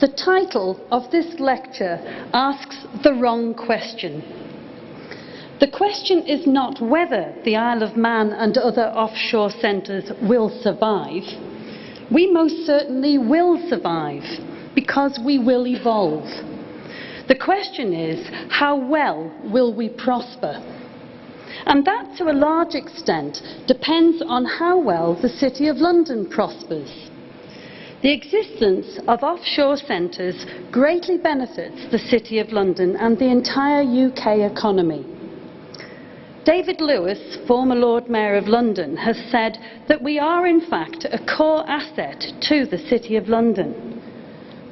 The title of this lecture asks the wrong question. The question is not whether the Isle of Man and other offshore centres will survive. We most certainly will survive, because we will evolve. The question is, how well will we prosper? And that, to a large extent, depends on how well the City of London prospers. The existence of offshore centres greatly benefits the City of London and the entire UK economy. David Lewis, former Lord Mayor of London, has said that we are in fact a core asset to the City of London.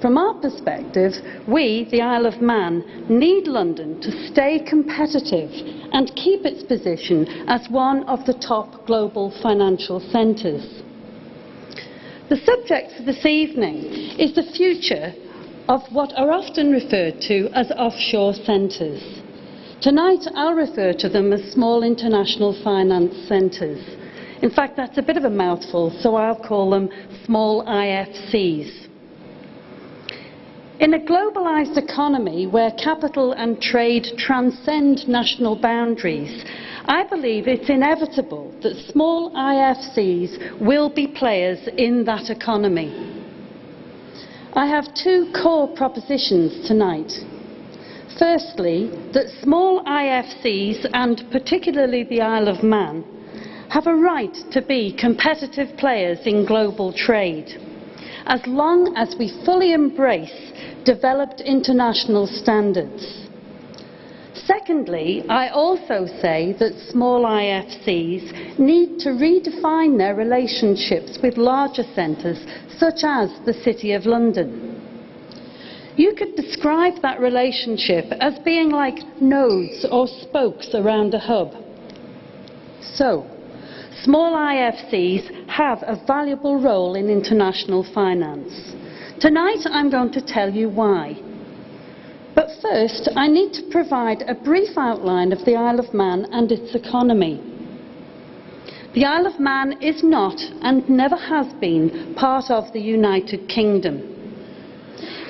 From our perspective, we, the Isle of Man, need London to stay competitive and keep its position as one of the top global financial centres. The subject for this evening is the future of what are often referred to as offshore centres. Tonight I'll refer to them as small international finance centres. In fact, that's a bit of a mouthful, so I'll call them small IFCs. In a globalised economy where capital and trade transcend national boundaries, I believe it's inevitable that small IFCs will be players in that economy. I have two core propositions tonight. Firstly, that small IFCs, and particularly the Isle of Man, have a right to be competitive players in global trade, as long as we fully embrace developed international standards. Secondly, I also say that small IFCs need to redefine their relationships with larger centres, such as the City of London. You could describe that relationship as being like nodes or spokes around a hub. So, small IFCs have a valuable role in international finance. Tonight I'm going to tell you why. But first, I need to provide a brief outline of the Isle of Man and its economy. The Isle of Man is not, and never has been, part of the United Kingdom.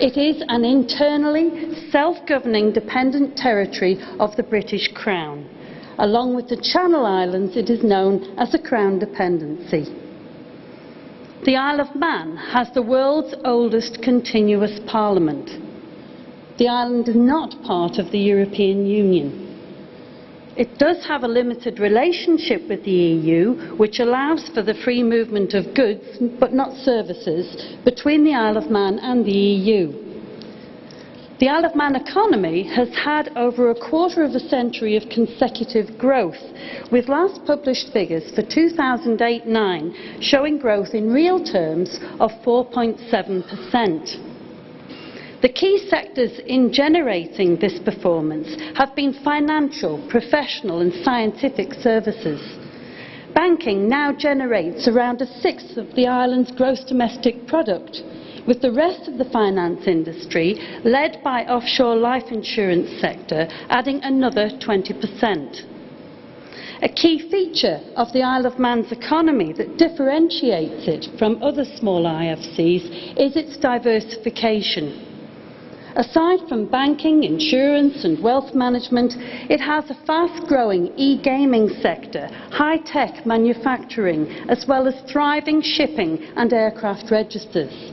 It is an internally self-governing dependent territory of the British Crown. Along with the Channel Islands, it is known as a Crown dependency. The Isle of Man has the world's oldest continuous parliament. The island is not part of the European Union. It does have a limited relationship with the EU, which allows for the free movement of goods, but not services, between the Isle of Man and the EU. The Isle of Man economy has had over a quarter of a century of consecutive growth, with last published figures for 2008-09 showing growth in real terms of 4.7%. The key sectors in generating this performance have been financial, professional and scientific services. Banking now generates around a sixth of the island's gross domestic product, with the rest of the finance industry, led by offshore life insurance sector, adding another 20%. A key feature of the Isle of Man's economy that differentiates it from other small IFCs is its diversification. Aside from banking, insurance and wealth management, it has a fast-growing e-gaming sector, high-tech manufacturing, as well as thriving shipping and aircraft registers.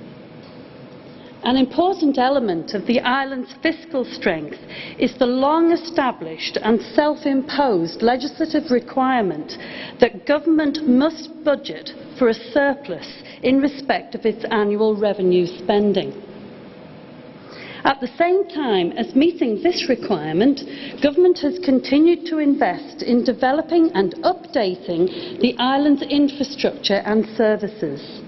An important element of the island's fiscal strength is the long-established and self-imposed legislative requirement that government must budget for a surplus in respect of its annual revenue spending. At the same time as meeting this requirement, government has continued to invest in developing and updating the island's infrastructure and services.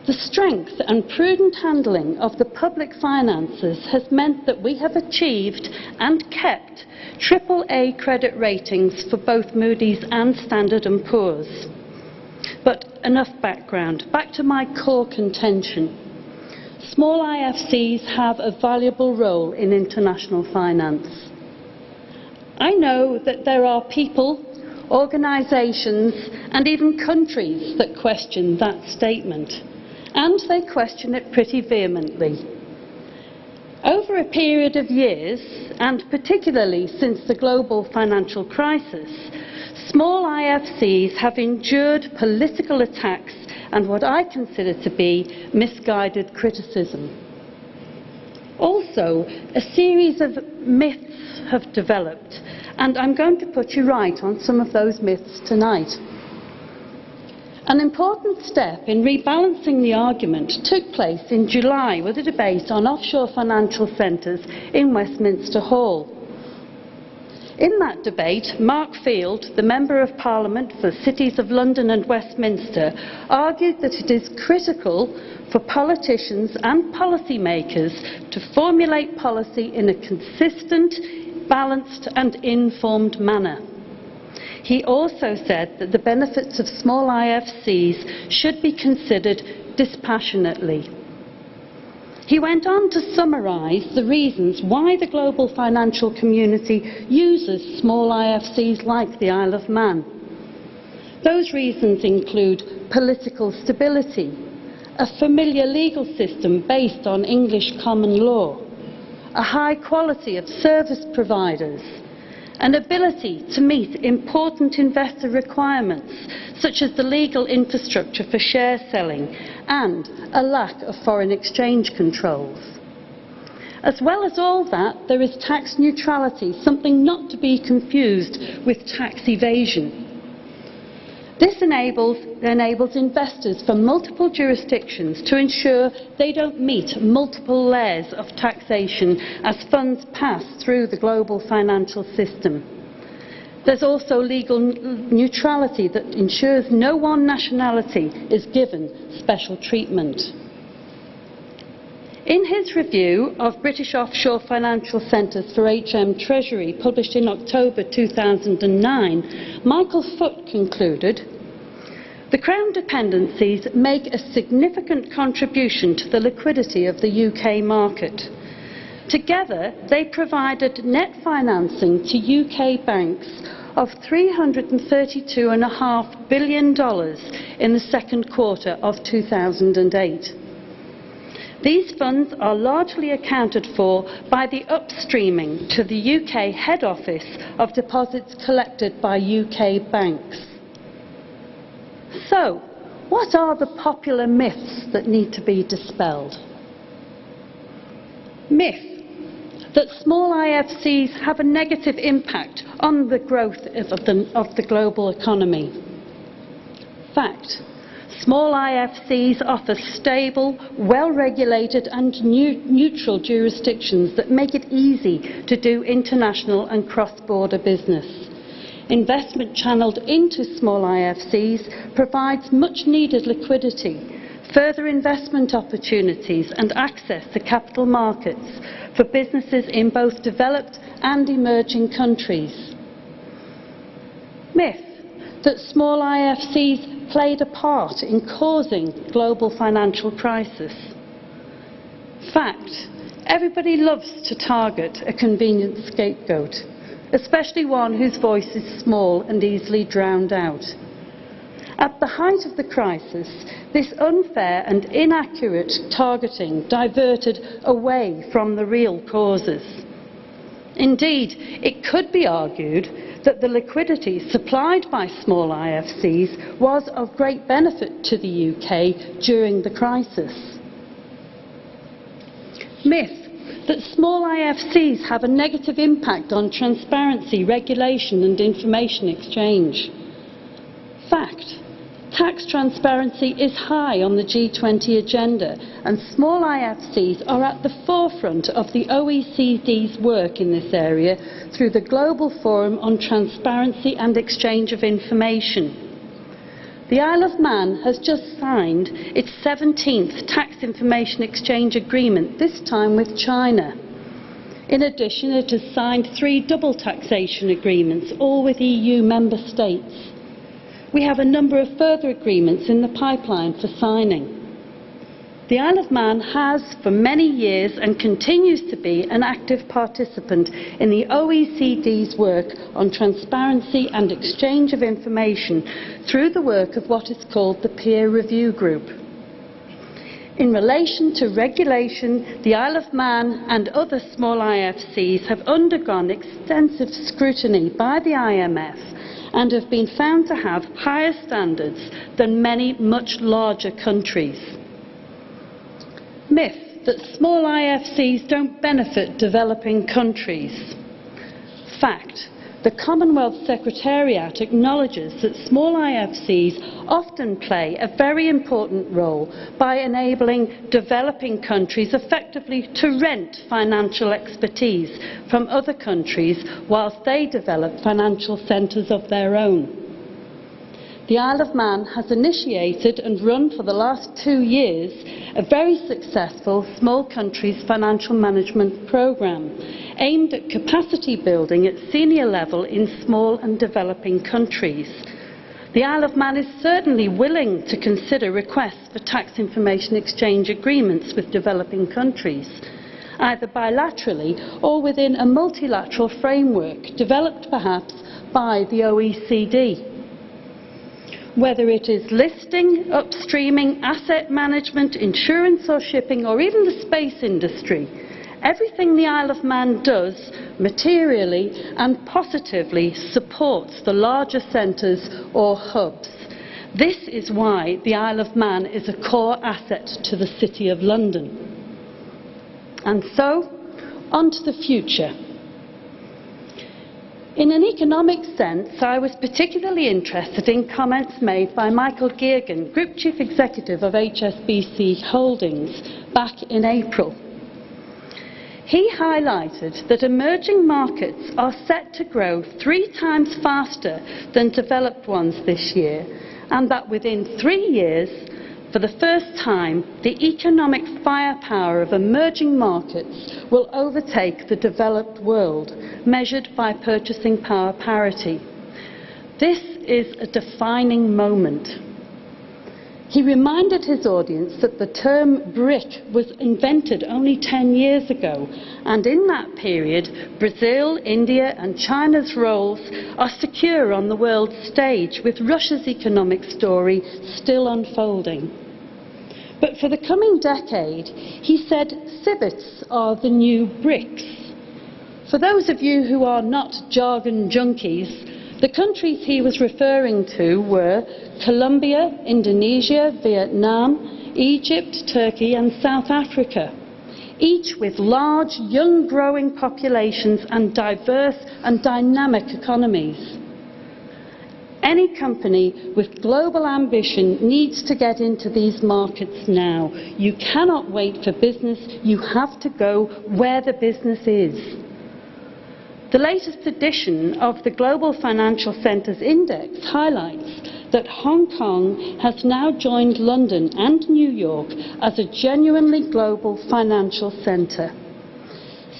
The strength and prudent handling of the public finances has meant that we have achieved and kept AAA credit ratings for both Moody's and Standard & Poor's. But enough background. Back to my core contention. Small IFCs have a valuable role in international finance. I know that there are people, organisations and even countries that question that statement, and they question it pretty vehemently. Over a period of years, and particularly since the global financial crisis, small IFCs have endured political attacks and what I consider to be misguided criticism. Also, a series of myths have developed, and I'm going to put you right on some of those myths tonight. An important step in rebalancing the argument took place in July with a debate on offshore financial centres in Westminster Hall. In that debate, Mark Field, the Member of Parliament for the Cities of London and Westminster, argued that it is critical for politicians and policymakers to formulate policy in a consistent, balanced and informed manner. He also said that the benefits of small IFCs should be considered dispassionately. He went on to summarise the reasons why the global financial community uses small IFCs like the Isle of Man. Those reasons include political stability, a familiar legal system based on English common law, a high quality of service providers, an ability to meet important investor requirements, such as the legal infrastructure for share selling, and a lack of foreign exchange controls. As well as all that, there is tax neutrality, something not to be confused with tax evasion. This enables investors from multiple jurisdictions to ensure they don't meet multiple layers of taxation as funds pass through the global financial system. There's also legal neutrality that ensures no one nationality is given special treatment. In his review of British offshore financial centres for Treasury, published in October 2009, Michael Foote concluded, "The Crown dependencies make a significant contribution to the liquidity of the UK market. Together, they provided net financing to UK banks of $332.5 billion in the second quarter of 2008. These funds are largely accounted for by the upstreaming to the UK head office of deposits collected by UK banks." So, what are the popular myths that need to be dispelled? Myth that small IFCs have a negative impact on the growth of the global economy. Fact. Small IFCs offer stable, well-regulated and neutral jurisdictions that make it easy to do international and cross-border business. Investment channelled into small IFCs provides much-needed liquidity, further investment opportunities and access to capital markets for businesses in both developed and emerging countries. Myth that small IFCs played a part in causing global financial crisis. Fact. Everybody loves to target a convenient scapegoat, especially one whose voice is small and easily drowned out. At the height of the crisis, this unfair and inaccurate targeting diverted away from the real causes. Indeed, it could be argued that the liquidity supplied by small IFCs was of great benefit to the UK during the crisis. Myth that small IFCs have a negative impact on transparency, regulation and information exchange. Fact. Tax transparency is high on the G20 agenda, and small IFCs are at the forefront of the OECD's work in this area through the Global Forum on Transparency and Exchange of Information. The Isle of Man has just signed its 17th Tax Information Exchange Agreement, this time with China. In addition, it has signed 3 double taxation agreements, all with EU member states. We have a number of further agreements in the pipeline for signing. The Isle of Man has for many years and continues to be an active participant in the OECD's work on transparency and exchange of information through the work of what is called the Peer Review Group. In relation to regulation, the Isle of Man and other small IFCs have undergone extensive scrutiny by the IMF and have been found to have higher standards than many much larger countries. Myth that small IFCs don't benefit developing countries. Fact. The Commonwealth Secretariat acknowledges that small IFCs often play a very important role by enabling developing countries effectively to rent financial expertise from other countries whilst they develop financial centres of their own. The Isle of Man has initiated and run for the last 2 years a very successful Small Countries Financial Management Programme aimed at capacity building at senior level in small and developing countries. The Isle of Man is certainly willing to consider requests for tax information exchange agreements with developing countries, either bilaterally or within a multilateral framework developed perhaps by the OECD. Whether it is listing, upstreaming, asset management, insurance or shipping, or even the space industry, everything the Isle of Man does materially and positively supports the larger centres or hubs. This is why the Isle of Man is a core asset to the City of London. And so, on to the future. In an economic sense, I was particularly interested in comments made by Michael Geoghegan, Group Chief Executive of HSBC Holdings, back in April. He highlighted that emerging markets are set to grow 3 times faster than developed ones this year, and that within 3 years, for the first time, the economic firepower of emerging markets will overtake the developed world, measured by purchasing power parity. This is a defining moment. He reminded his audience that the term BRIC was invented only 10 years ago, and in that period, Brazil, India and China's roles are secure on the world stage, with Russia's economic story still unfolding. But for the coming decade, he said CBITs are the new BRICS. For those of you who are not jargon junkies, the countries he was referring to were Colombia, Indonesia, Vietnam, Egypt, Turkey and South Africa, each with large, young growing populations and diverse and dynamic economies. Any company with global ambition needs to get into these markets now. You cannot wait for business, you have to go where the business is. The latest edition of the Global Financial Centres Index highlights that Hong Kong has now joined London and New York as a genuinely global financial centre.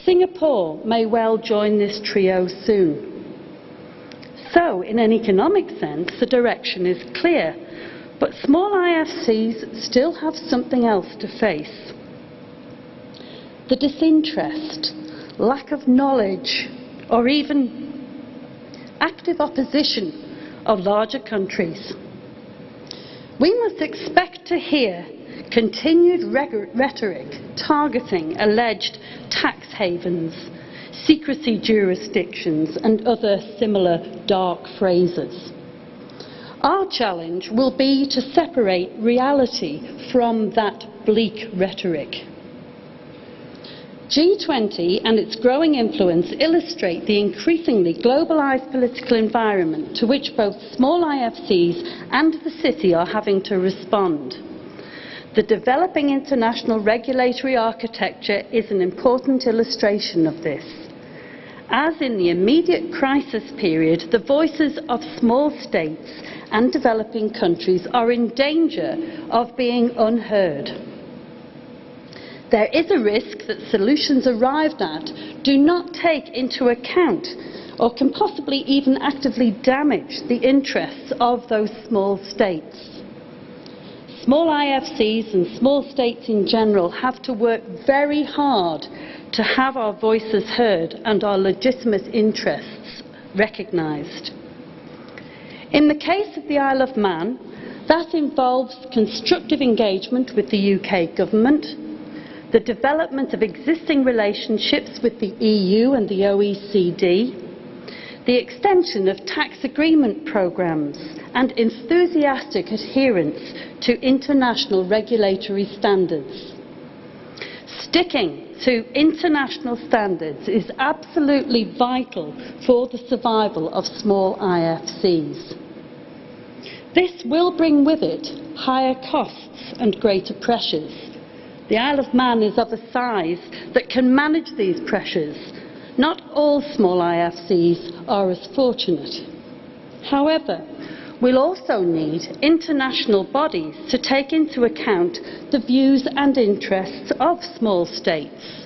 Singapore may well join this trio soon. So, in an economic sense, the direction is clear, but small IFCs still have something else to face. The disinterest, lack of knowledge, or even active opposition of larger countries. We must expect to hear continued rhetoric targeting alleged tax havens, secrecy jurisdictions and other similar dark phrases. Our challenge will be to separate reality from that bleak rhetoric. G20 and its growing influence illustrate the increasingly globalised political environment to which both small IFCs and the City are having to respond. The developing international regulatory architecture is an important illustration of this. As in the immediate crisis period, the voices of small states and developing countries are in danger of being unheard. There is a risk that solutions arrived at do not take into account or can possibly even actively damage the interests of those small states. Small IFCs and small states in general have to work very hard to have our voices heard and our legitimate interests recognised. In the case of the Isle of Man, That involves constructive engagement with the UK government, the development of existing relationships with the EU and the OECD, the extension of tax agreement programmes and enthusiastic adherence to international regulatory standards. Sticking to international standards is absolutely vital for the survival of small IFCs. This will bring with it higher costs and greater pressures. The Isle of Man is of a size that can manage these pressures. Not all small IFCs are as fortunate. However, we'll also need international bodies to take into account the views and interests of small states.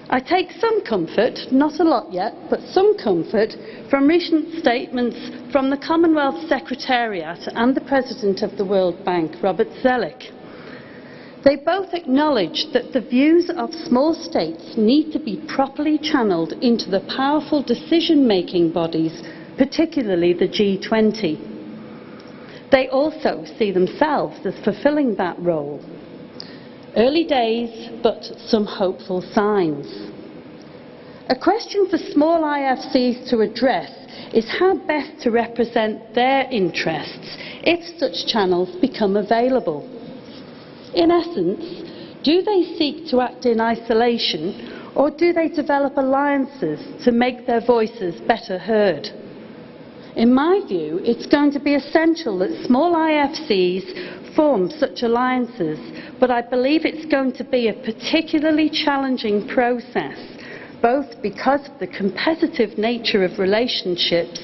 I take some comfort, not a lot yet, but some comfort from recent statements from the Commonwealth Secretariat and the President of the World Bank, Robert Zoellick. They both acknowledge that the views of small states need to be properly channelled into the powerful decision-making bodies, particularly the G20. They also see themselves as fulfilling that role. Early days, but some hopeful signs. A question for small IFCs to address is how best to represent their interests if such channels become available. In essence, do they seek to act in isolation, or do they develop alliances to make their voices better heard? In my view, it's going to be essential that small IFCs form such alliances, but I believe it's going to be a particularly challenging process, both because of the competitive nature of relationships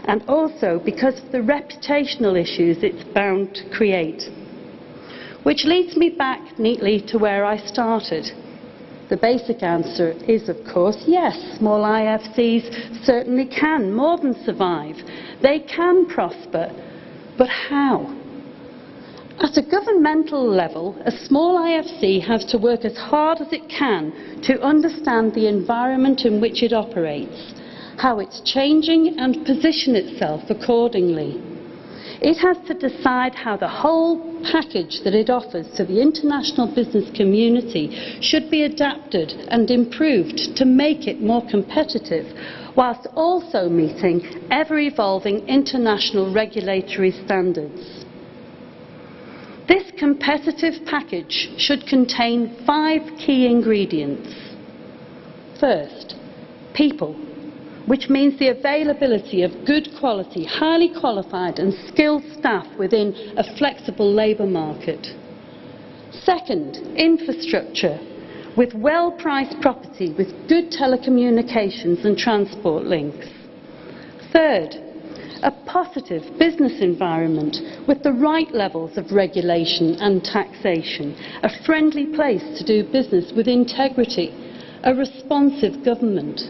and also because of the reputational issues it's bound to create. Which leads me back neatly to where I started. The basic answer is, of course, yes, small IFCs certainly can more than survive. They can prosper, but how? At a governmental level, a small IFC has to work as hard as it can to understand the environment in which it operates, how it's changing, and position itself accordingly. It has to decide how the whole package that it offers to the international business community should be adapted and improved to make it more competitive, whilst also meeting ever-evolving international regulatory standards. This competitive package should contain 5 key ingredients. First, people, which means the availability of good quality, highly qualified and skilled staff within a flexible labour market. Second, infrastructure, with well-priced property with good telecommunications and transport links. Third, a positive business environment with the right levels of regulation and taxation, a friendly place to do business with integrity, a responsive government.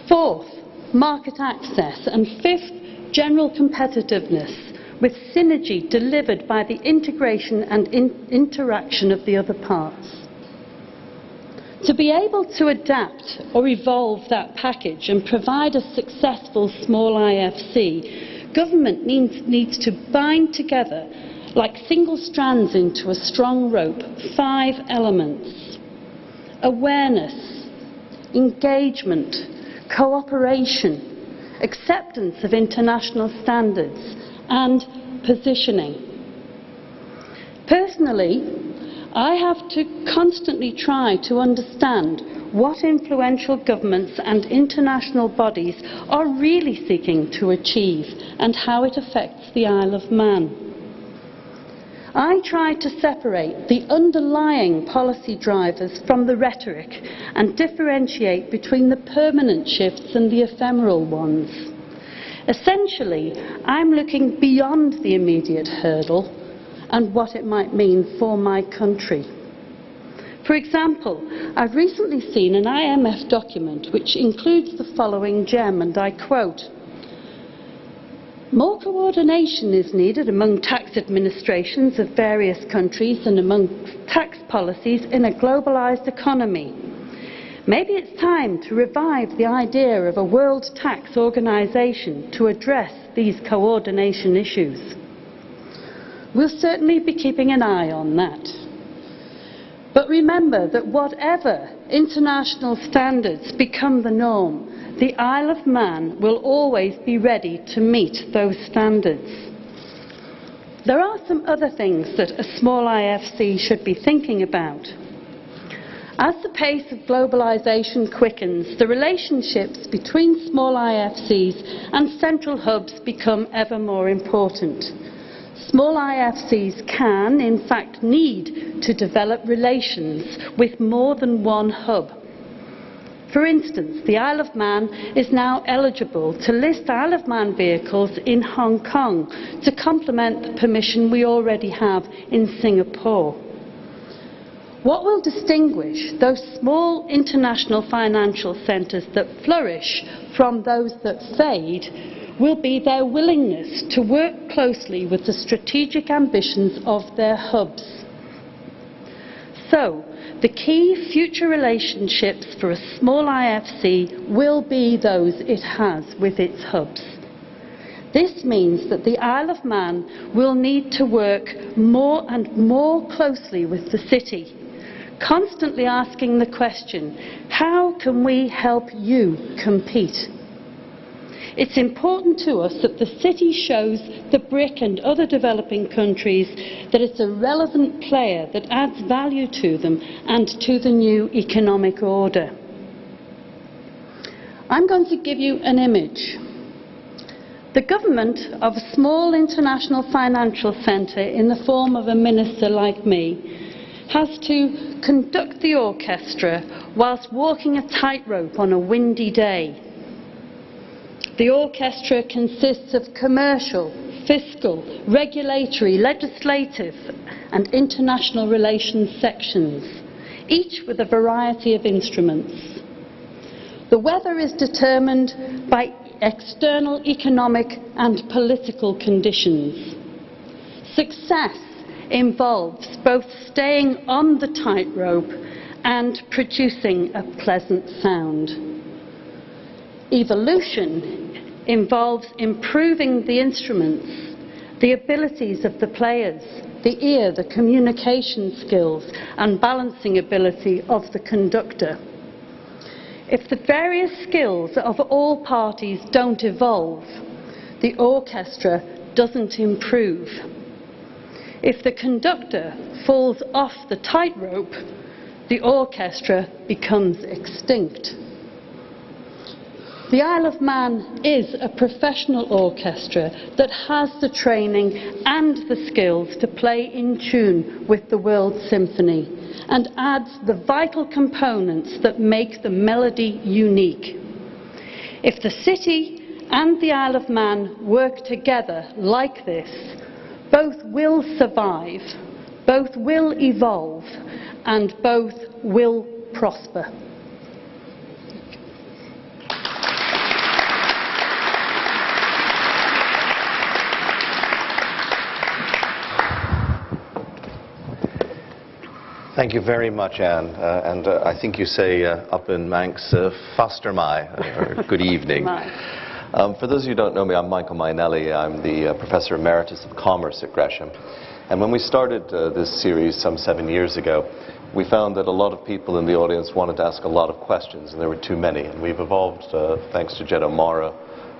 Fourth, market access, and fifth, general competitiveness, with synergy delivered by the integration and interaction of the other parts. To be able to adapt or evolve that package and provide a successful small IFC, government needs to bind together, like single strands into a strong rope, 5 elements: awareness, engagement, cooperation, acceptance of international standards, and positioning. Personally, I have to constantly try to understand what influential governments and international bodies are really seeking to achieve and how it affects the Isle of Man. I try to separate the underlying policy drivers from the rhetoric and differentiate between the permanent shifts and the ephemeral ones. Essentially, I'm looking beyond the immediate hurdle and what it might mean for my country. For example, I've recently seen an IMF document which includes the following gem, and I quote, "More coordination is needed among tax administrations of various countries and among tax policies in a globalised economy. Maybe it's time to revive the idea of a world tax organisation to address these coordination issues. We'll certainly be keeping an eye on that. But remember that whatever international standards become the norm, the Isle of Man will always be ready to meet those standards. There are some other things that a small IFC should be thinking about. As the pace of globalisation quickens, the relationships between small IFCs and central hubs become ever more important. Small IFCs can, in fact, need to develop relations with more than one hub. For instance, the Isle of Man is now eligible to list Isle of Man vehicles in Hong Kong to complement the permission we already have in Singapore. What will distinguish those small international financial centres that flourish from those that fade will be their willingness to work closely with the strategic ambitions of their hubs. So, the key future relationships for a small IFC will be those it has with its hubs. This means that the Isle of Man will need to work more and more closely with the city, constantly asking the question, how can we help you compete? It's important to us that the city shows the BRIC and other developing countries that it's a relevant player that adds value to them and to the new economic order. I'm going to give you an image. The government of a small international financial centre in the form of a minister like me has to conduct the orchestra whilst walking a tightrope on a windy day. The orchestra consists of commercial, fiscal, regulatory, legislative and international relations sections, each with a variety of instruments. The weather is determined by external economic and political conditions. Success involves both staying on the tightrope and producing a pleasant sound. Evolution involves improving the instruments, the abilities of the players, the ear, the communication skills and balancing ability of the conductor. If the various skills of all parties don't evolve, the orchestra doesn't improve. If the conductor falls off the tightrope, the orchestra becomes extinct. The Isle of Man is a professional orchestra that has the training and the skills to play in tune with the World Symphony and adds the vital components that make the melody unique. If the city and the Isle of Man work together like this, both will survive, both will evolve, and both will prosper. Thank you very much, Anne. I think you say up in Manx, Foster Mai, or good evening. For those of you who don't know me, I'm Michael Minelli. I'm the Professor Emeritus of Commerce at Gresham. And when we started this series some 7 years ago, we found that a lot of people in the audience wanted to ask a lot of questions, and there were too many. And we've evolved, thanks to Jed O'Mara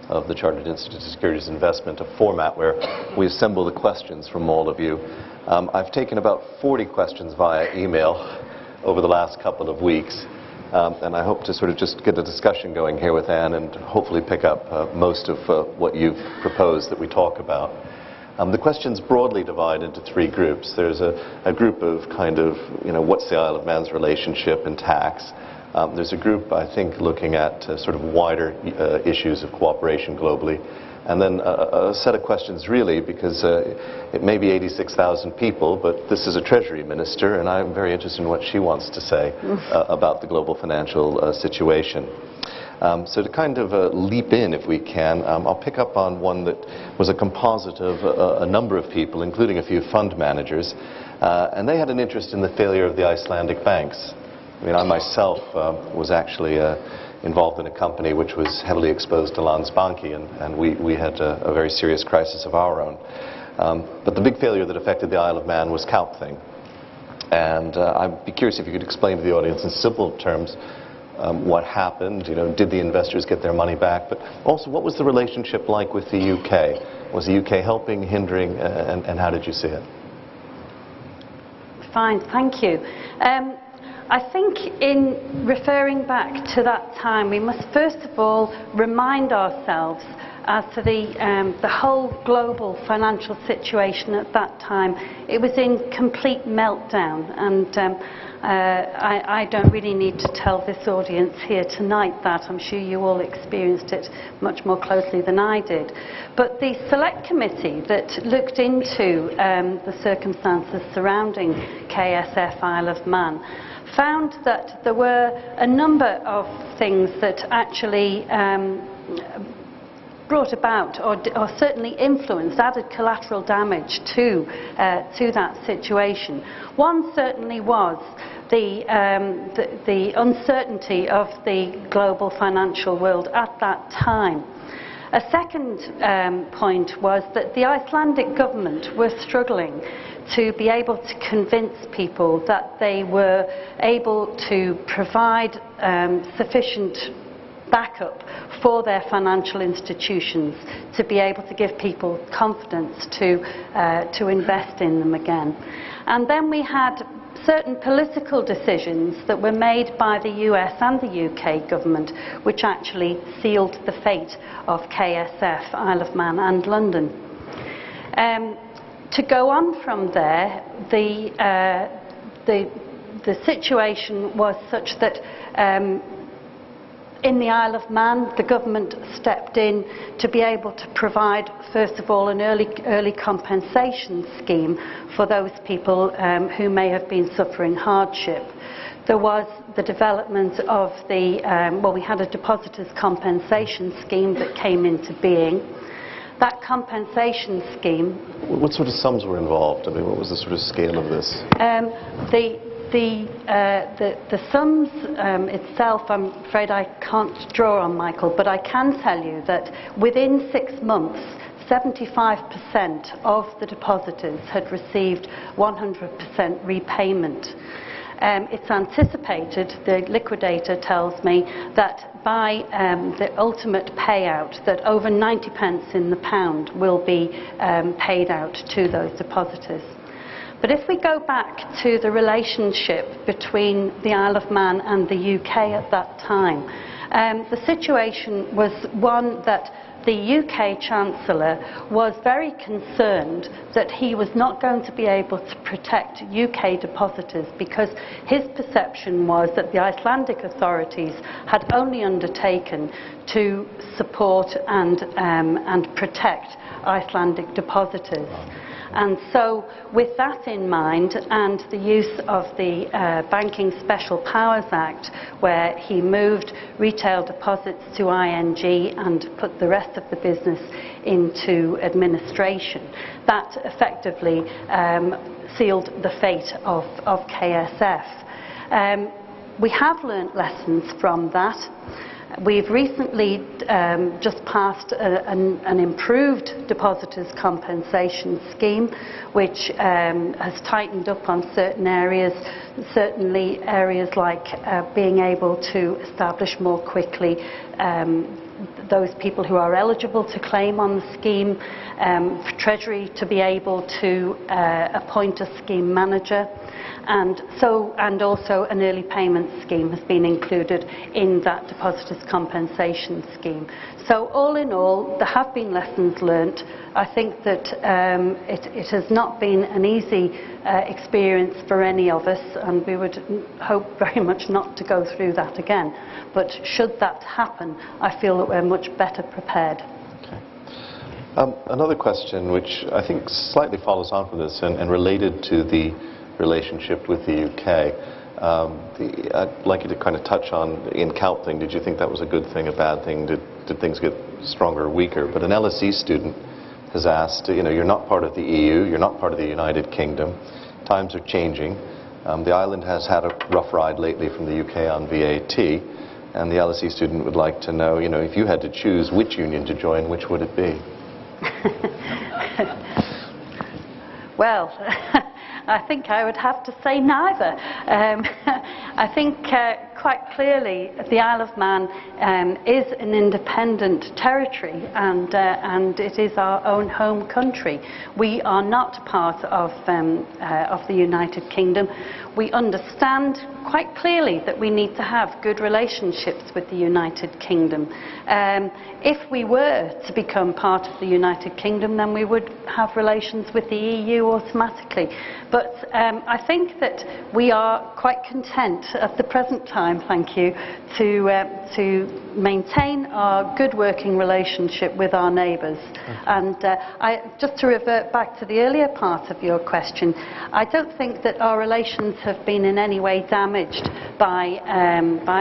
of the Chartered Institute of Securities Investment, a format where we assemble the questions from all of you. I've taken about 40 questions via email over the last couple of weeks, and I hope to sort of just get a discussion going here with Anne and hopefully pick up most of what you've proposed that we talk about. The questions broadly divide into three groups. There's a group of kind of, what's the Isle of Man's relationship and tax? There's a group, I think, looking at sort of wider issues of cooperation globally. And then a set of questions, really, because it may be 86,000 people, but this is a Treasury Minister, and I'm very interested in what she wants to say about the global financial situation. So to kind of leap in, if we can, I'll pick up on one that was a composite of a number of people, including a few fund managers, and they had an interest in the failure of the Icelandic banks. I mean, I myself was actually involved in a company which was heavily exposed to Landsbanki, and we had a very serious crisis of our own. But the big failure that affected the Isle of Man was Kaupthing. And I'd be curious if you could explain to the audience in simple terms what happened. You know, did the investors get their money back? But also, what was the relationship like with the UK? Was the UK helping, hindering, and how did you see it? Fine, thank you. I think in referring back to that time, we must first of all remind ourselves as to the whole global financial situation at that time. It was in complete meltdown, and I don't really need to tell this audience here tonight that. I'm sure you all experienced it much more closely than I did. But the select committee that looked into the circumstances surrounding KSF Isle of Man found that there were a number of things that actually brought about or certainly influenced, added collateral damage to that situation. One certainly was the uncertainty of the global financial world at that time. A second point was that the Icelandic government were struggling to be able to convince people that they were able to provide sufficient backup for their financial institutions to be able to give people confidence to invest in them again. And then we had certain political decisions that were made by the US and the UK government which actually sealed the fate of KSF, Isle of Man and London. To go on from there, the situation was such that in the Isle of Man, the government stepped in to be able to provide, first of all, an early compensation scheme for those people who may have been suffering hardship. There was the development of we had a depositors' compensation scheme that came into being. That compensation scheme... What sort of sums were involved? I mean, what was the sort of scale of this? The sums itself, I'm afraid I can't draw on, Michael, but I can tell you that within 6 months, 75% of the depositors had received 100% repayment. It's anticipated, the liquidator tells me, that by the ultimate payout, that over 90 pence in the pound will be paid out to those depositors. But if we go back to the relationship between the Isle of Man and the UK at that time, the situation was one that the UK Chancellor was very concerned that he was not going to be able to protect UK depositors because his perception was that the Icelandic authorities had only undertaken to support and protect Icelandic depositors. And so, with that in mind, and the use of the Banking Special Powers Act, where he moved retail deposits to ING and put the rest of the business into administration, that effectively sealed the fate of KSF. We have learnt lessons from that. We've recently just passed an improved depositors' compensation scheme, which has tightened up on certain areas, certainly areas like being able to establish more quickly those people who are eligible to claim on the scheme, for Treasury to be able to appoint a scheme manager. And also an early payment scheme has been included in that depositors' compensation scheme. So all in all, there have been lessons learnt. I think that it has not been an easy experience for any of us, and we would hope very much not to go through that again. But should that happen, I feel that we're much better prepared. Okay. Another question which I think slightly follows on from this and related to the relationship with the UK. I'd like you to kind of touch on, in Kaupthing, did you think that was a good thing, a bad thing? Did things get stronger or weaker? But an LSE student has asked, you know, you're not part of the EU, you're not part of the United Kingdom, times are changing. The island has had a rough ride lately from the UK on VAT, and the LSE student would like to know, if you had to choose which union to join, which would it be? Well, I think I would have to say neither. I think quite clearly the Isle of Man is an independent territory, and it is our own home country. We are not part of the United Kingdom. We understand quite clearly that we need to have good relationships with the United Kingdom. If we were to become part of the United Kingdom, then we would have relations with the EU automatically. But I think that we are quite content at the present time, thank you, to maintain our good working relationship with our neighbours. And just to revert back to the earlier part of your question, I don't think that our relations have been in any way damaged by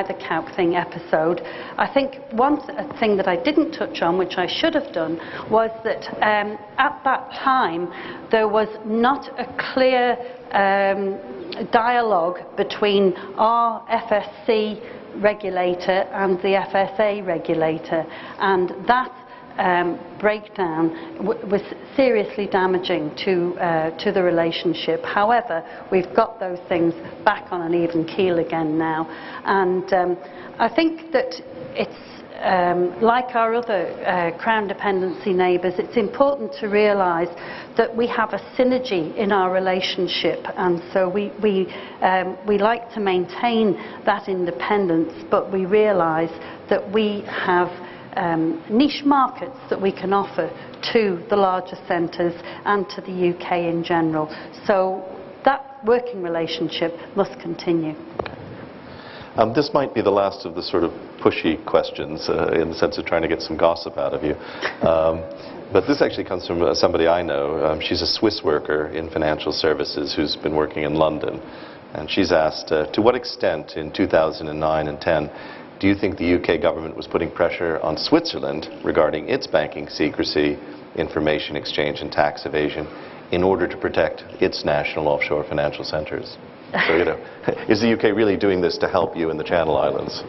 the Kaupthing episode. I think one thing that I didn't touch on, which I should have done, was that at that time there was not a clear dialogue between our FSC regulator and the FSA regulator, and that breakdown was seriously damaging to the relationship. However, we've got those things back on an even keel again now, and I think that it's like our other Crown dependency neighbours, it's important to realise that we have a synergy in our relationship, and so we like to maintain that independence, but we realise that we have niche markets that we can offer to the larger centres and to the UK in general. So that working relationship must continue. This might be the last of the sort of pushy questions in the sense of trying to get some gossip out of you. But this actually comes from somebody I know. She's a Swiss worker in financial services who's been working in London. And she's asked, to what extent in 2009 and 10 do you think the UK government was putting pressure on Switzerland regarding its banking secrecy, information exchange and tax evasion in order to protect its national offshore financial centres? So, is the UK really doing this to help you in the Channel Islands?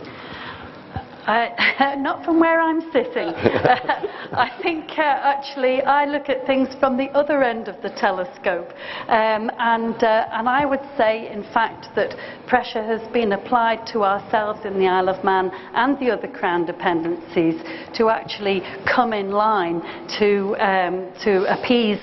Not from where I'm sitting. I think actually I look at things from the other end of the telescope, and I would say in fact that pressure has been applied to ourselves in the Isle of Man and the other Crown dependencies to actually come in line to appease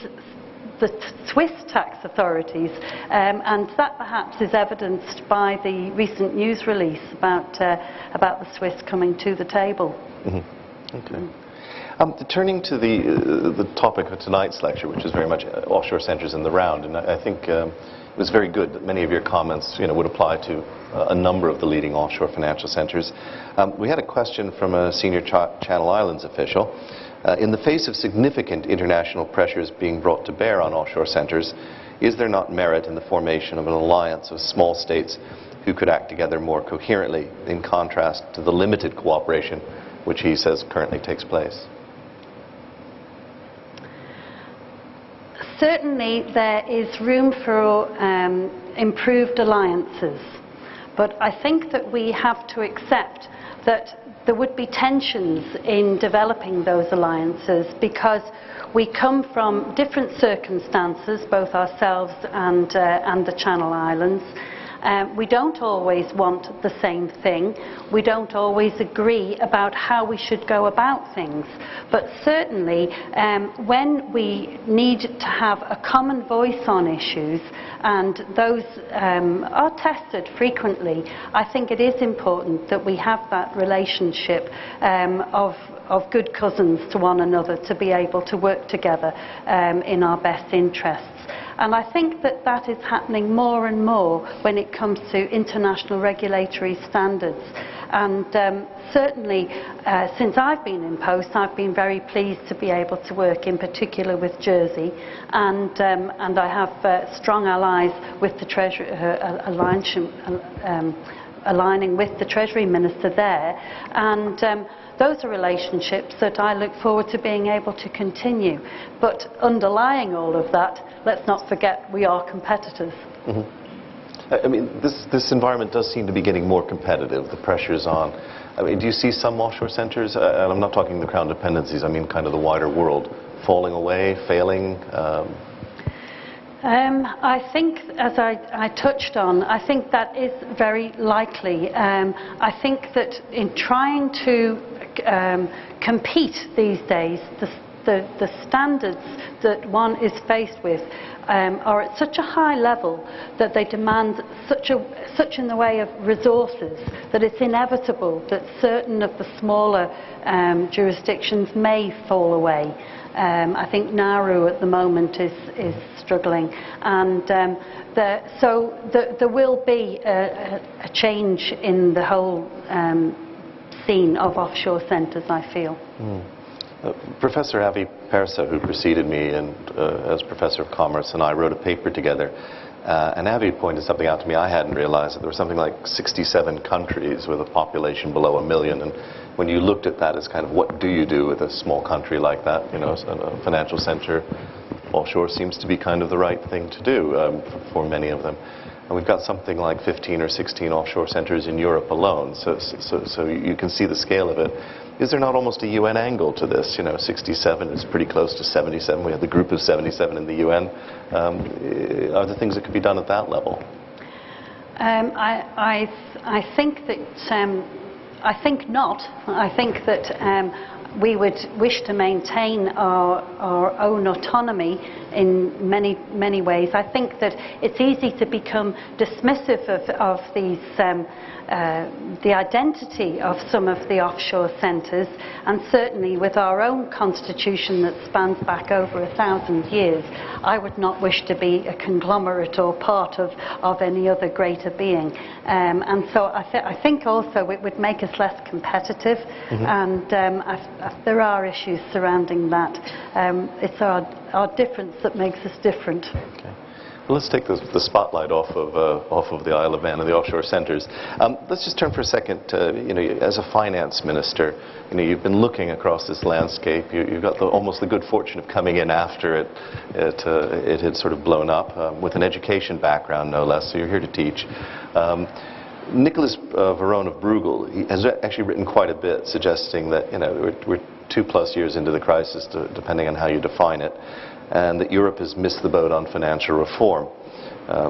the Swiss tax authorities, and that perhaps is evidenced by the recent news release about the Swiss coming to the table. Mm-hmm. Okay. Turning to the topic of tonight's lecture, which is very much offshore centres in the round, and I think it was very good that many of your comments would apply to a number of the leading offshore financial centres. We had a question from a senior Channel Islands official. In the face of significant international pressures being brought to bear on offshore centres, is there not merit in the formation of an alliance of small states who could act together more coherently, in contrast to the limited cooperation which he says currently takes place? Certainly there is room for improved alliances, but I think that we have to accept that there would be tensions in developing those alliances because we come from different circumstances, both ourselves and the Channel Islands. We don't always want the same thing. We don't always agree about how we should go about things. But certainly, when we need to have a common voice on issues, and those are tested frequently, I think it is important that we have that relationship of good cousins to one another to be able to work together in our best interests. And I think that that is happening more and more when it comes to international regulatory standards. And certainly, since I've been in post, I've been very pleased to be able to work in particular with Jersey. And I have strong allies with the Treasury, aligning with the Treasury Minister there. And those are relationships that I look forward to being able to continue. But underlying all of that, let's not forget we are competitors. Mm-hmm. I mean, this environment does seem to be getting more competitive. The pressure's on. I mean, do you see some offshore centres, and I'm not talking the Crown dependencies, I mean kind of the wider world, falling away, failing? I think, as I touched on, I think that is very likely. I think that in trying to compete these days, the standards that one is faced with are at such a high level that they demand such in the way of resources that it's inevitable that certain of the smaller jurisdictions may fall away. I think Nauru at the moment is struggling, and so there will be a change in the whole scene of offshore centres, I feel. Professor Avi Persa, who preceded me as Professor of Commerce, and I wrote a paper together, and Avi pointed something out to me I hadn't realized, that there were something like 67 countries with a population below 1 million, and when you looked at that as kind of what do you do with a small country like that, you know, a financial center, offshore seems to be kind of the right thing to do for many of them. And we've got something like 15 or 16 offshore centers in Europe alone, so you can see the scale of it. Is there not almost a UN angle to this? You know, 67 is pretty close to 77. We have the group of 77 in the UN. Are there things that could be done at that level? I think that I think not. I think that we would wish to maintain our own autonomy in many ways. I think that it's easy to become dismissive of these the identity of some of the offshore centres, and certainly with our own constitution that spans back over 1,000 years, I would not wish to be a conglomerate or part of any other greater being. And so I think also it would make us less competitive, and there are issues surrounding that. It's our difference that makes us different. Okay. Well, let's take the spotlight off of the Isle of Man and the offshore centres. Let's just turn for a second to, you know, as a finance minister, you know, you've been looking across this landscape. You've got almost the good fortune of coming in after it had sort of blown up, with an education background, no less. So you're here to teach. Nicholas Varone of Bruegel, he has actually written quite a bit, suggesting that, you know, we're 2+ years into the crisis, depending on how you define it, and that Europe has missed the boat on financial reform.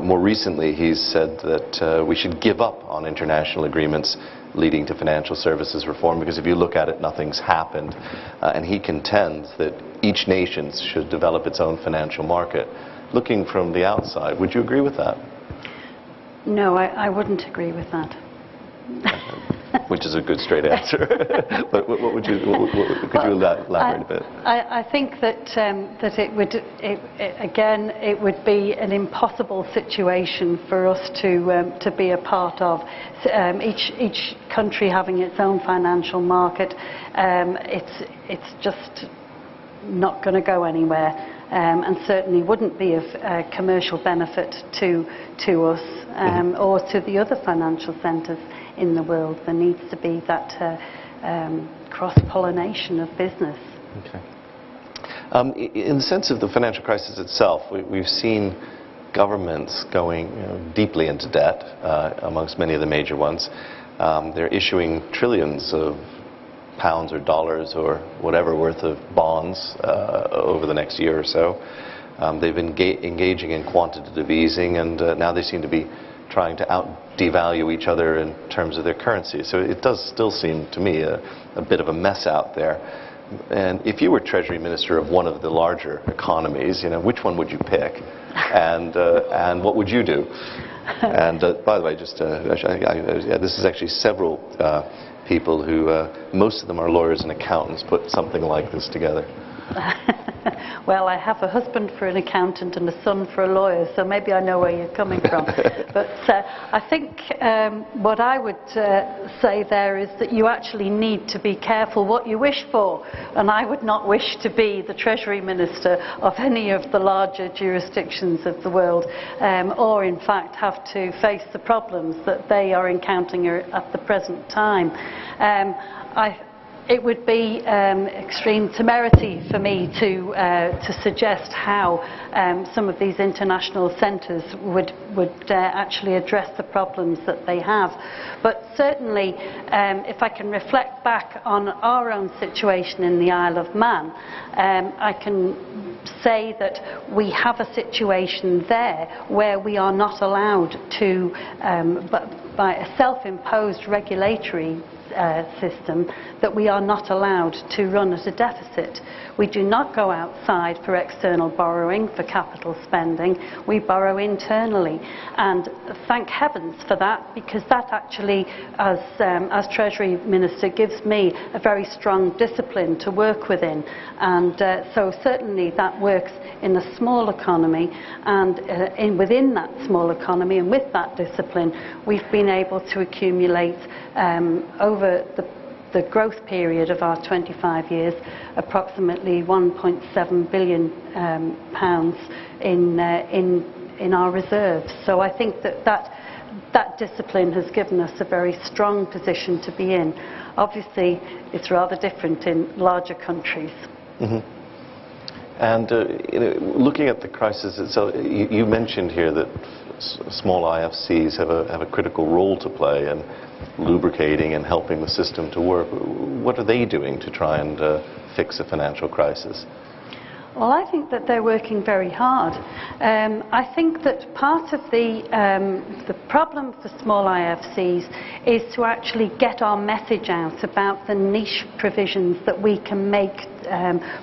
More recently, he's said that we should give up on international agreements leading to financial services reform, because if you look at it, nothing's happened. And he contends that each nation should develop its own financial market. Looking from the outside, would you agree with that? No, I wouldn't agree with that. Which is a good straight answer. But could you elaborate a bit? I think that it would be an impossible situation for us to be a part of. Each country having its own financial market, it's just not going to go anywhere, and certainly wouldn't be of commercial benefit to us or to the other financial centres in the world. There needs to be that cross-pollination of business. Okay. In the sense of the financial crisis itself, we've seen governments going, you know, deeply into debt, amongst many of the major ones. They're issuing trillions of pounds or dollars or whatever worth of bonds over the next year or so. They've been engaging in quantitative easing, and now they seem to be trying to devalue each other in terms of their currency. So it does still seem to me a bit of a mess out there. And if you were Treasury Minister of one of the larger economies, you know, which one would you pick? And what would you do? And by the way, just this is actually several people who, most of them are lawyers and accountants, put something like this together. Well, I have a husband for an accountant and a son for a lawyer, so maybe I know where you're coming from. But I think what I would say there is that you actually need to be careful what you wish for. And I would not wish to be the Treasury Minister of any of the larger jurisdictions of the world, or in fact have to face the problems that they are encountering at the present time. It would be extreme temerity for me to suggest how some of these international centres would actually address the problems that they have. But certainly, if I can reflect back on our own situation in the Isle of Man, I can say that we have a situation there where we are not allowed to, by a self-imposed regulatory system, that we are not allowed to run at a deficit. We do not go outside for external borrowing, for capital spending. We borrow internally, and thank heavens for that, because that actually, as Treasury Minister, gives me a very strong discipline to work within, and so certainly that works in a small economy, and within that small economy and with that discipline, we've been able to accumulate over the growth period of our 25 years, approximately £1.7 billion in our reserves. So I think that discipline has given us a very strong position to be in. Obviously, it's rather different in larger countries. Mm-hmm. And looking at the crisis itself, you mentioned here that small IFCs have a critical role to play in lubricating and helping the system to work. What are they doing to try and fix a financial crisis? Well, I think that they're working very hard. I think that part of the problem for small IFCs is to actually get our message out about the niche provisions that we can make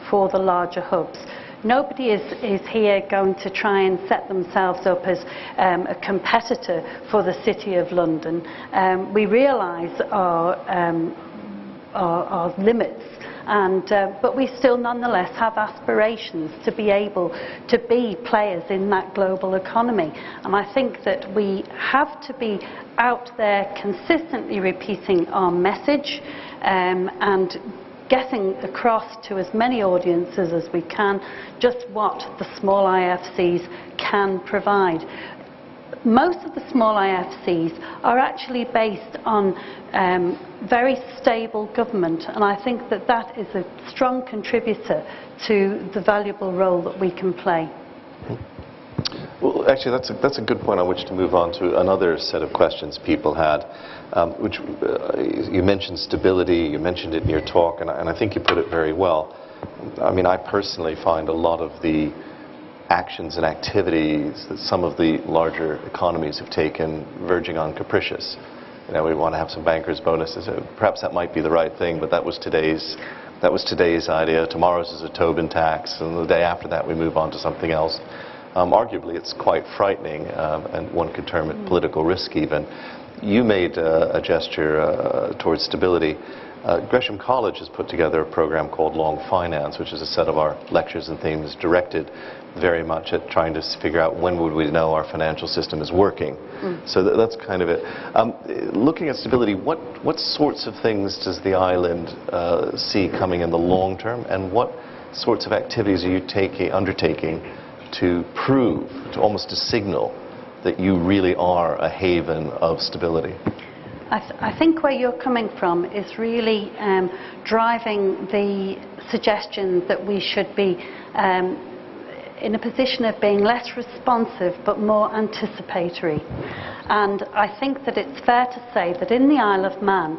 for the larger hubs. Nobody is here going to try and set themselves up as a competitor for the City of London. We realise our limits, but we still nonetheless have aspirations to be able to be players in that global economy. And I think that we have to be out there consistently repeating our message and getting across to as many audiences as we can just what the small IFCs can provide. Most of the small IFCs are actually based on very stable government, and I think that that is a strong contributor to the valuable role that we can play. Well, actually, that's a good point on which to move on to another set of questions people had, which you mentioned stability, you mentioned it in your talk, and I think you put it very well. I mean, I personally find a lot of the actions and activities that some of the larger economies have taken verging on capricious. You know, we want to have some bankers' bonuses. Perhaps that might be the right thing, but that was today's idea. Tomorrow's is a Tobin tax, and the day after that we move on to something else. Arguably, it's quite frightening, and one could term it political risk even. You made a gesture towards stability. Gresham College has put together a program called Long Finance, which is a set of our lectures and themes directed very much at trying to figure out when would we know our financial system is working. So that's kind of it. Looking at stability, what sorts of things does the island see coming in the long term, and what sorts of activities are you undertaking to prove, to almost to signal that you really are a haven of stability? I think where you're coming from is really driving the suggestion that we should be in a position of being less responsive but more anticipatory. And I think that it's fair to say that in the Isle of Man,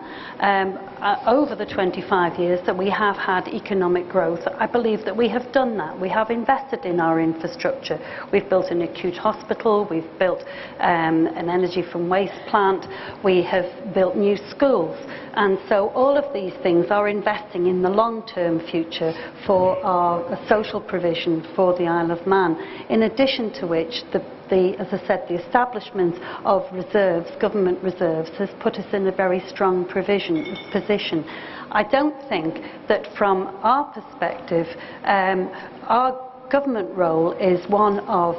over the 25 years that we have had economic growth, I believe that we have done that. We have invested in our infrastructure. We've built an acute hospital, we've built an energy from waste plant, we have built new schools. And so all of these things are investing in the long-term future for our social provision for the Isle of Man. In addition to which, as I said, the establishment of reserves, government reserves, has put us in a very strong position. I don't think that from our perspective, our government role is one of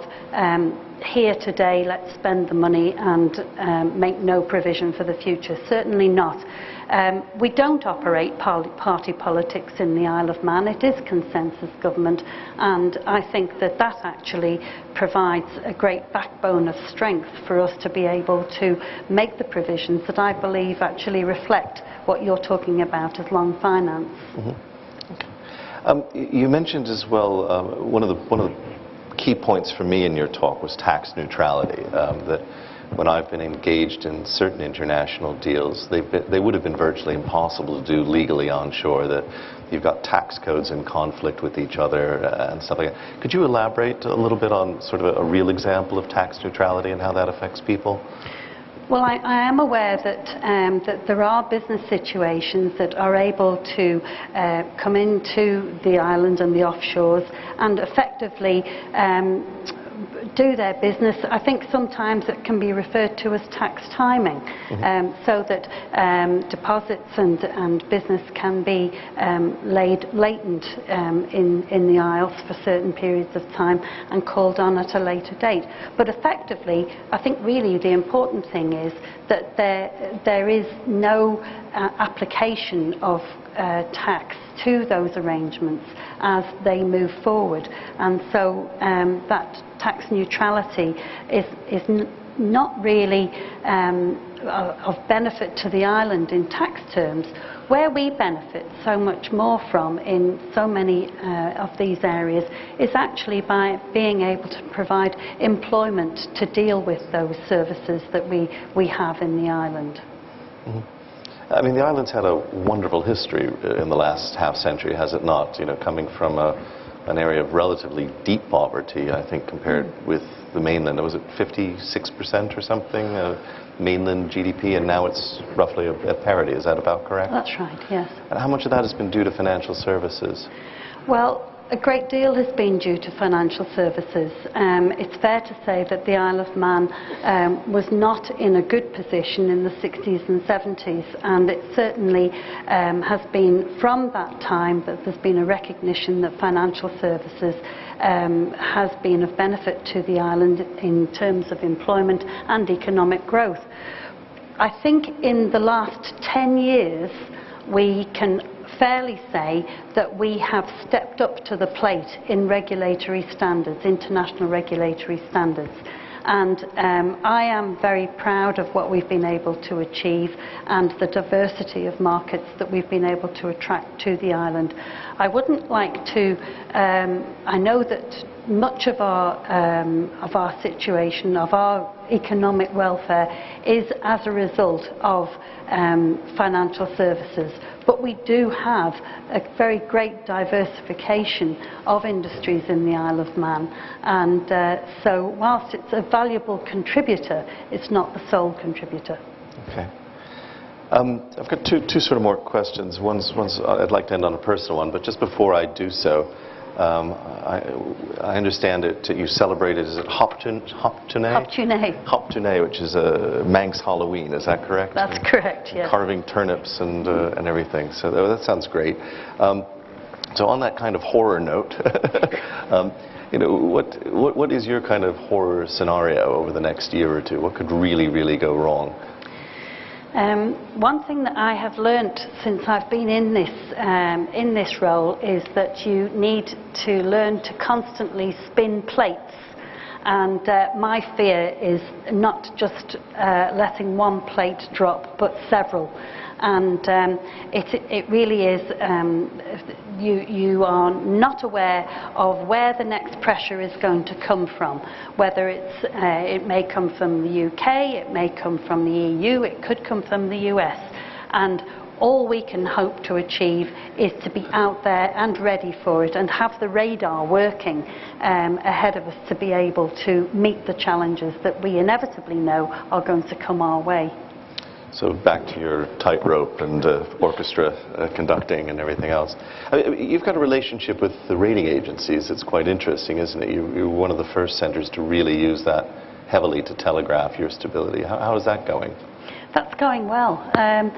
here today, let's spend the money and make no provision for the future. Certainly not. We don't operate party politics in the Isle of Man. It is consensus government, and I think that that actually provides a great backbone of strength for us to be able to make the provisions that I believe actually reflect what you're talking about as long finance. You mentioned as well, one of the key points for me in your talk was tax neutrality, that when I've been engaged in certain international deals, they would have been virtually impossible to do legally onshore, that you've got tax codes in conflict with each other and stuff like that. Could you elaborate a little bit on sort of a real example of tax neutrality and how that affects people? Well, I am aware that there are business situations that are able to come into the island and the offshores and effectively do their business. I think sometimes it can be referred to as tax timing, so that deposits and business can be laid latent in the Isles for certain periods of time and called on at a later date. But effectively, I think really the important thing is that there is no application of tax to those arrangements as they move forward, and so that tax neutrality is not really of benefit to the island in tax terms. Where we benefit so much more from in so many of these areas is actually by being able to provide employment to deal with those services that we have in the island. I mean, the island's had a wonderful history in the last half century, has it not? You know, coming from an area of relatively deep poverty, I think, compared with the mainland. Was it 56% or something, mainland GDP, and now it's roughly at parity. Is that about correct? That's right, yes. And how much of that has been due to financial services? Well, a great deal has been due to financial services. It's fair to say that the Isle of Man was not in a good position in the 60s and 70s, and it certainly has been from that time that there's been a recognition that financial services has been of benefit to the island in terms of employment and economic growth. I think in the last 10 years we can fairly say that we have stepped up to the plate in regulatory standards, international regulatory standards. And I am very proud of what we've been able to achieve and the diversity of markets that we've been able to attract to the island. I wouldn't like to, I know that much of our situation, of our economic welfare, is as a result of financial services. But we do have a very great diversification of industries in the Isle of Man, and so whilst it's a valuable contributor, it's not the sole contributor. Okay. I've got two sort of more questions. One's I'd like to end on a personal one, but just before I do so, I understand that you celebrated, is it Hoptune? Hoptune, which is a Manx Halloween, is that correct? That's correct, yes. Carving turnips and everything, so that sounds great. So on that kind of horror note, you know, what is your kind of horror scenario over the next year or two? What could really, really go wrong? One thing that I have learnt since I've been in this role is that you need to learn to constantly spin plates, and my fear is not just letting one plate drop but several, and it really is you are not aware of where the next pressure is going to come from, whether it may come from the UK, it may come from the EU, it could come from the US, and all we can hope to achieve is to be out there and ready for it and have the radar working ahead of us to be able to meet the challenges that we inevitably know are going to come our way. So back to your tightrope and orchestra conducting and everything else. I mean, you've got a relationship with the rating agencies. It's quite interesting, isn't it? You're one of the first centres to really use that heavily to telegraph your stability. How is that going? That's going well. I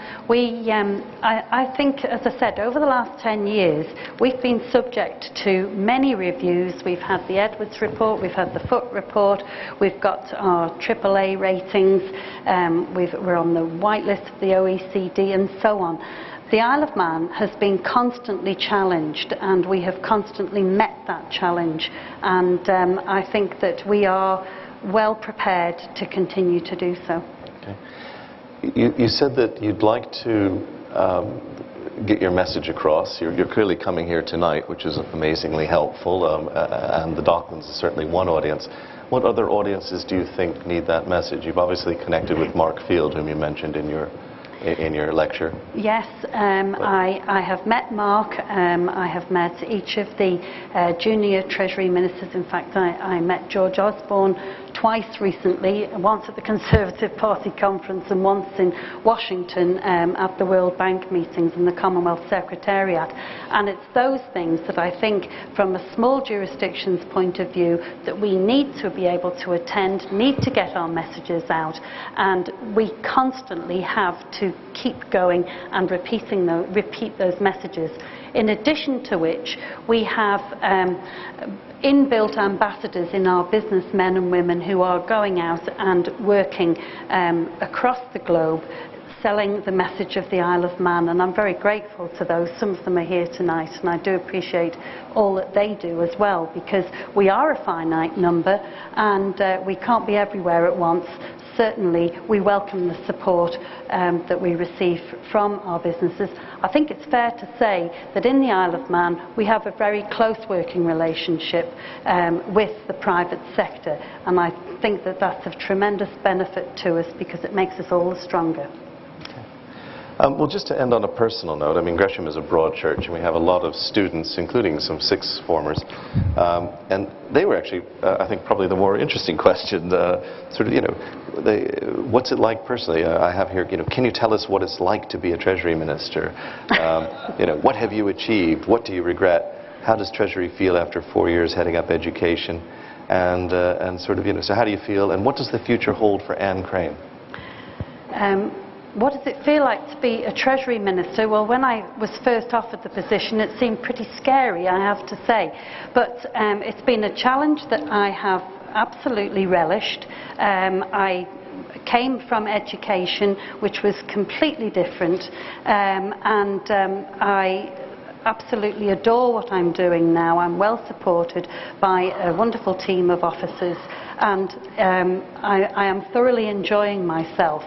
think, as I said, over the last 10 years, we've been subject to many reviews. We've had the Edwards report, we've had the Foote report, we've got our AAA ratings, we're on the white list of the OECD, and so on. The Isle of Man has been constantly challenged, and we have constantly met that challenge. And I think that we are well prepared to continue to do so. Okay. You said that you'd like to get your message across? You're clearly coming here tonight, which is amazingly helpful, and the Docklands is certainly one audience. What other audiences do you think need that message? You've obviously connected with Mark Field, whom you mentioned in your lecture. Yes, I have met Mark. I have met each of the junior Treasury Ministers. In fact, I met George Osborne twice recently, once at the Conservative Party conference and once in Washington at the World Bank meetings and the Commonwealth Secretariat. And it's those things that I think, from a small jurisdiction's point of view, that we need to be able to attend, need to get our messages out, and we constantly have to keep going and repeat those messages. In addition to which, we have inbuilt ambassadors in our businessmen and women who are going out and working across the globe, selling the message of the Isle of Man, and I'm very grateful to those. Some of them are here tonight, and I do appreciate all that they do as well, because we are a finite number and we can't be everywhere at once. Certainly we welcome the support that we receive from our businesses. I think it's fair to say that in the Isle of Man we have a very close working relationship with the private sector, and I think that that's of tremendous benefit to us because it makes us all the stronger. Well, just to end on a personal note, I mean, Gresham is a broad church, and we have a lot of students, including some sixth formers, and they were actually, I think, probably the more interesting question. Sort of, you know, what's it like personally? I have here, you know, can you tell us what it's like to be a Treasury Minister? You know, what have you achieved? What do you regret? How does Treasury feel after 4 years heading up education? And sort of, you know, so how do you feel? And what does the future hold for Anne Craine? What does it feel like to be a Treasury Minister? Well, when I was first offered the position, it seemed pretty scary, I have to say. But it's been a challenge that I have absolutely relished. I came from education, which was completely different, and I absolutely adore what I'm doing now. I'm well supported by a wonderful team of officers, and I am thoroughly enjoying myself.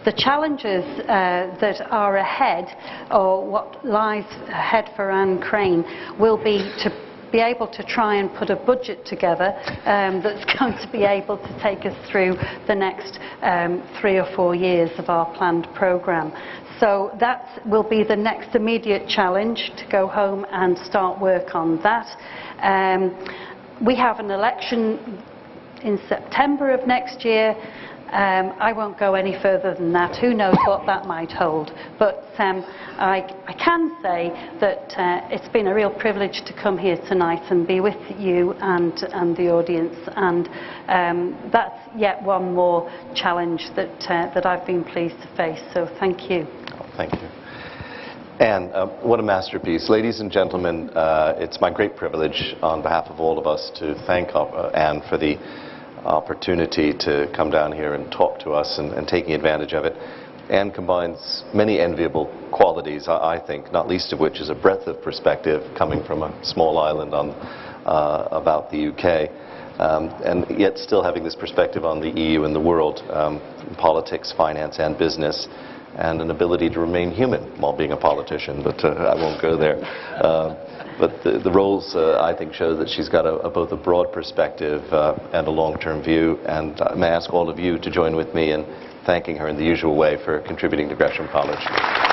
The challenges that are ahead, or what lies ahead for Anne Craine, will be to be able to try and put a budget together that's going to be able to take us through the next 3 or 4 years of our planned programme. So that will be the next immediate challenge, to go home and start work on that. We have an election in September of next year. I won't go any further than that. Who knows what that might hold. But I can say that it's been a real privilege to come here tonight and be with you and the audience. And that's yet one more challenge that I've been pleased to face. So thank you. Oh, thank you. Anne, what a masterpiece. Ladies and gentlemen, it's my great privilege on behalf of all of us to thank Anne for the opportunity to come down here and talk to us and taking advantage of it. Anne combines many enviable qualities, I think, not least of which is a breadth of perspective coming from a small island on about the UK, and yet still having this perspective on the EU and the world, politics, finance and business, and an ability to remain human while being a politician, but I won't go there. But the roles, I think, show that she's got both a broad perspective and a long-term view, and may I ask all of you to join with me in thanking her in the usual way for contributing to Gresham College.